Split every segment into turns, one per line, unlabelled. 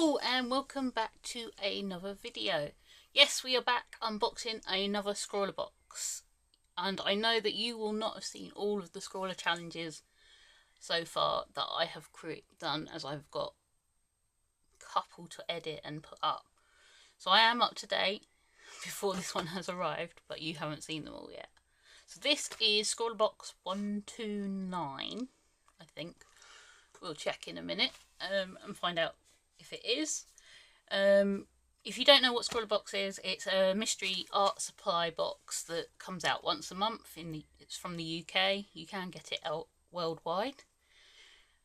Hello and welcome back to another video. Yes, we are back unboxing another Scrawlrbox, and I know that you will not have seen all of the Scrawler challenges so far that I have done, as I've got a couple to edit and put up. So I am up to date before this one has arrived, but you haven't seen them all yet. So this is Scrawlrbox 129, I think. We'll check in a minute and find out if it is. If you don't know what Scrawlrbox is, it's a mystery art supply box that comes out once a month. It's from the UK. You can get it out worldwide.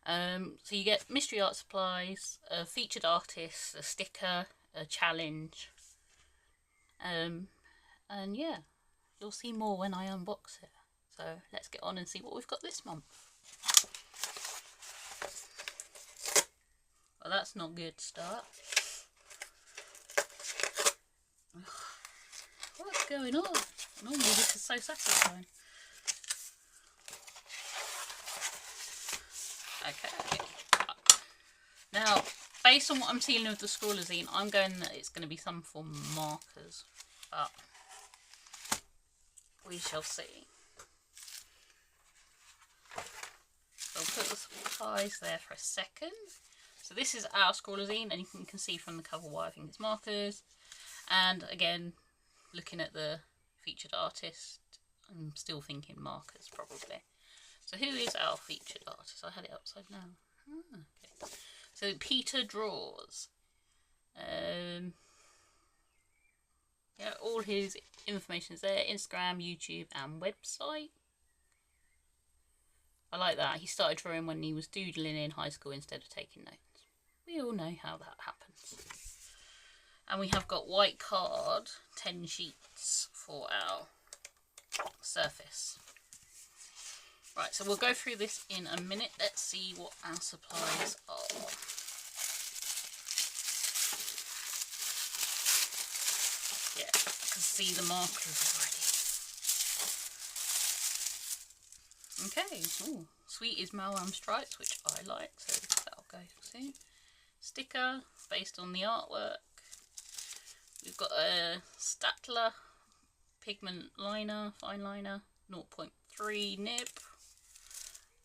So you get mystery art supplies, a featured artist, a sticker, a challenge, and yeah, you'll see more when I unbox it. So let's get on and see what we've got this month. Well, that's not a good start. What's going on? Normally this is so satisfying. Okay. Now, based on what I'm seeing of the Scrawler zine, I'm going that it's going to be some form of markers, but we shall see. So I'll put the supplies there for a second. So this is our Scrawler zine, and you can see from the cover why I think it's markers. And again, looking at the featured artist, I'm still thinking markers probably. So who is our featured artist? I had it upside down. Okay. So Peter draws. Yeah, all his information is there: Instagram, YouTube, and website. I like that. He started drawing when he was doodling in high school instead of taking notes. We all know how that happens. And we have got white card, 10 sheets for our surface. Right, so we'll go through this in a minute. Let's see what our supplies are. Yeah, I can see the markers already. Okay, ooh, sweet is Malram stripes, which I like, so that'll go soon. Sticker based on the artwork. We've got a Statler pigment liner, fine liner, 0.3 nib.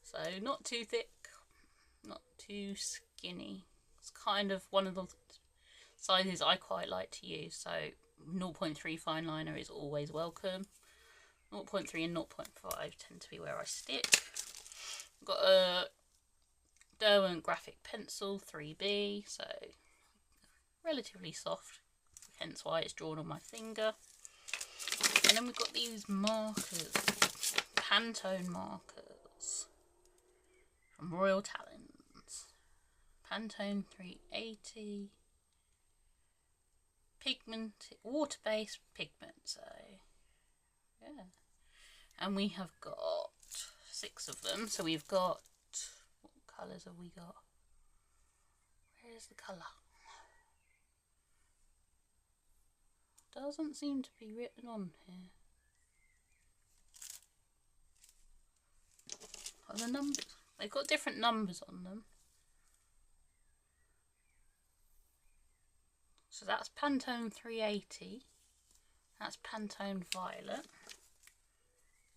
So not too thick, not too skinny. It's kind of one of the sizes I quite like to use. So 0.3 fine liner is always welcome. 0.3 and 0.5 tend to be where I stick. I've got a Derwent graphic pencil 3B, so relatively soft, hence why it's drawn on my finger. And then we've got these markers, Pantone markers from Royal Talons, Pantone 380, pigment, water-based pigment. So yeah, and we have got 6 of them. So we've got, what colours have we got? Where's the colour? Doesn't seem to be written on here. Are the numbers? They've got different numbers on them. So that's Pantone 380. That's Pantone Violet.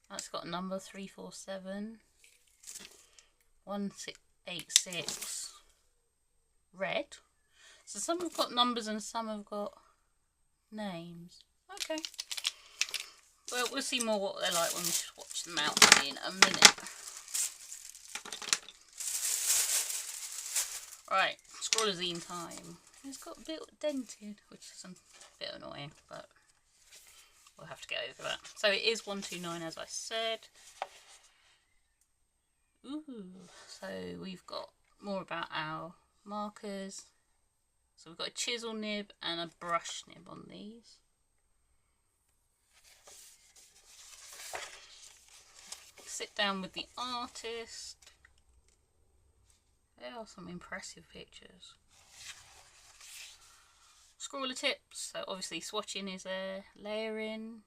That's got number 347. 1686. Red. So some have got numbers and some have got names. Okay. Well, we'll see more what they're like when we swatch them out in a minute. Right, Scrawler zine time. It's got a bit dented, which is a bit annoying, but we'll have to get over that. So it is 129, as I said. Ooh, so we've got more about our markers. So we've got a chisel nib and a brush nib on these. Sit down with the artist. There are some impressive pictures. Scrawler tips, so obviously swatching is there, layering,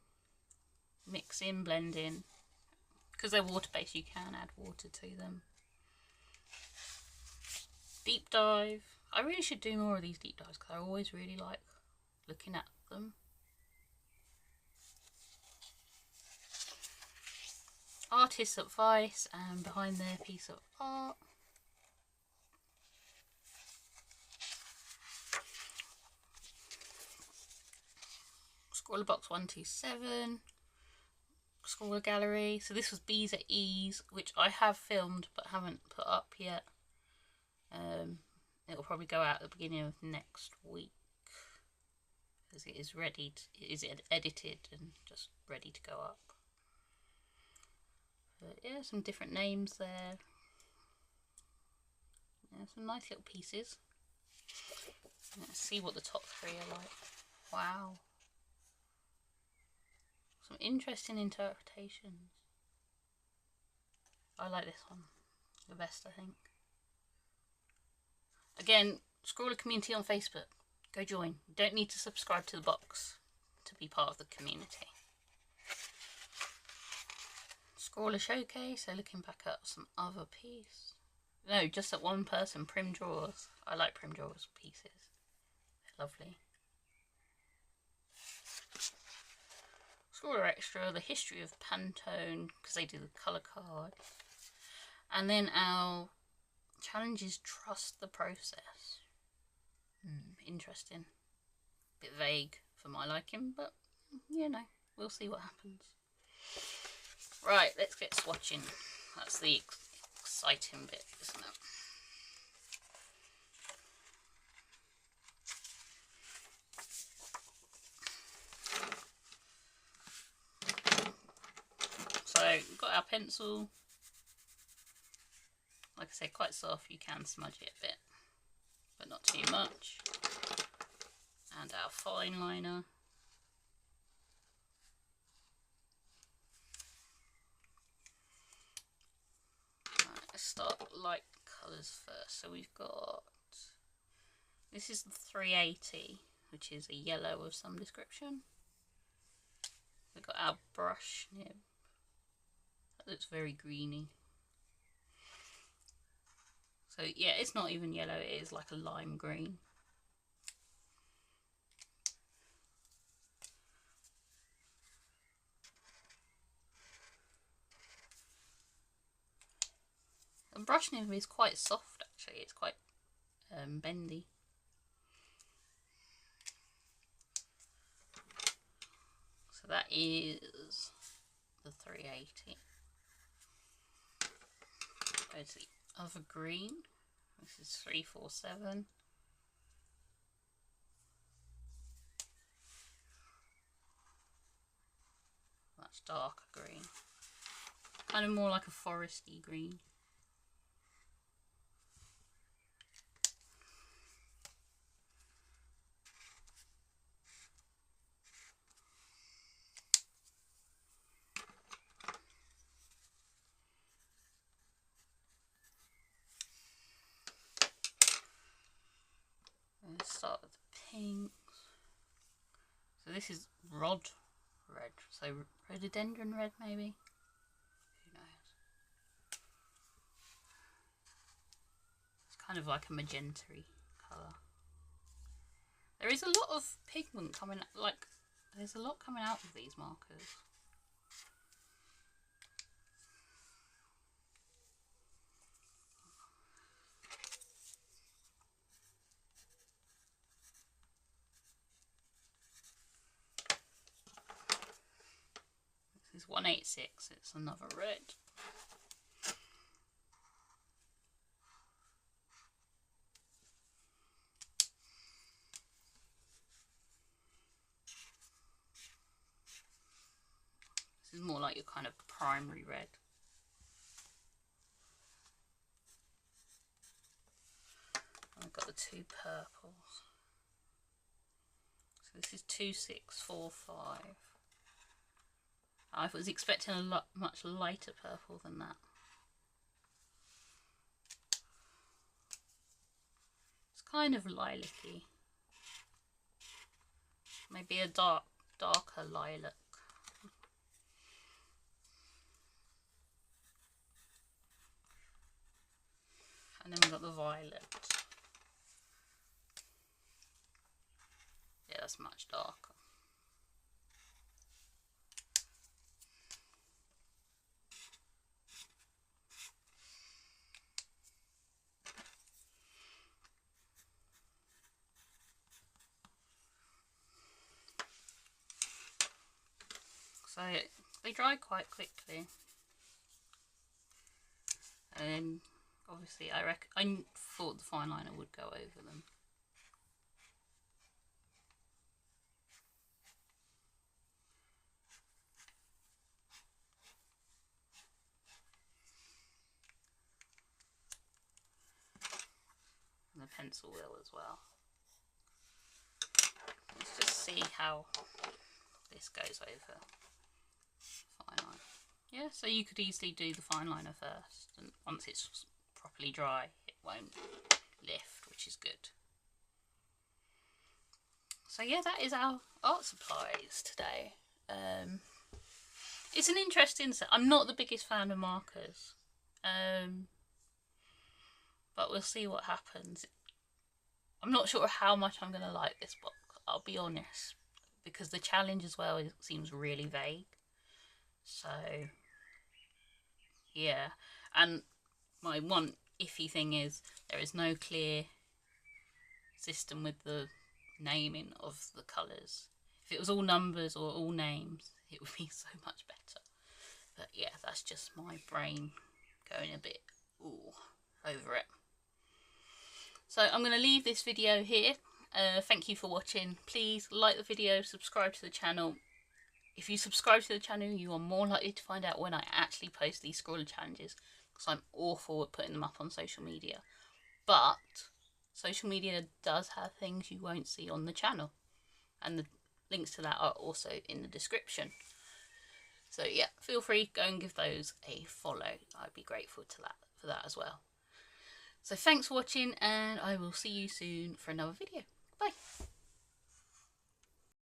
mixing, blending. Because they're water based, you can add water to them. Deep dive, I really should do more of these deep dives because I always really like looking at them. Artist's advice and behind their piece of art. Scrawlrbox 127. Scrawler Gallery. So this was B's at E's, which I have filmed but haven't put up yet. It'll probably go out at the beginning of next week because it is ready. It is edited and just ready to go up. But yeah, some different names there. Yeah, some nice little pieces. Let's see what the top three are like. Wow. Some interesting interpretations. I like this one the best, I think. Again, Scrawler community on Facebook. Go join. You don't need to subscribe to the box to be part of the community. Scrawler Showcase. So looking back at some other piece. No, just at one person. Prim Drawers. I like Prim Drawers pieces. They're lovely. Scrawler Extra. The history of Pantone, because they do the colour card. And then our challenge is trust the process. Interesting. Bit vague for my liking, but you know, we'll see what happens. Right, let's get swatching. That's the exciting bit, isn't it? So we've got our pencil. Like I say, quite soft. You can smudge it a bit, but not too much. And our fine liner. Right, let's start light colours first. So we've got, this is the 380, which is a yellow of some description. We've got our brush nib. That looks very greeny. So yeah, it's not even yellow, it is like a lime green. The brush nib is quite soft actually, it's quite bendy. So that is the 380. Go to the other green. This is 347. Much darker green. Kind of more like a foresty green. Let's start with the pinks. So this is rod red, so rhododendron red maybe? Who knows? It's kind of like a magenta-y colour. There is a lot of pigment coming, like, there's a lot coming out of these markers. This is 186, it's another red. This is more like your kind of primary red. And I've got the two purples. So this is 2645. I was expecting a much lighter purple than that. It's kind of lilac-y. Maybe a darker lilac. And then we've got the violet. that's much darker. So they dry quite quickly. And obviously I thought the fine liner would go over them. And the pencil will as well. Let's just see how this goes over fine line. Yeah, so you could easily do the fine liner first, and once it's properly dry it won't lift, which is good. So yeah, that is our art supplies today. It's an interesting set. I'm not the biggest fan of markers, but we'll see what happens. I'm not sure how much I'm going to like this book, I'll be honest, because the challenge as well seems really vague. So yeah, and my one iffy thing is there is no clear system with the naming of the colours. If it was all numbers or all names, it would be so much better. But yeah, that's just my brain going a bit over it. So I'm going to leave this video here. Thank you for watching. Please like the video, subscribe to the channel. If you subscribe to the channel, you are more likely to find out when I actually post these scrawler challenges, because I'm awful at putting them up on social media. But social media does have things you won't see on the channel, and the links to that are also in the description. So yeah, feel free, go and give those a follow. I'd be grateful for that as well. So thanks for watching, and I will see you soon for another video. Bye.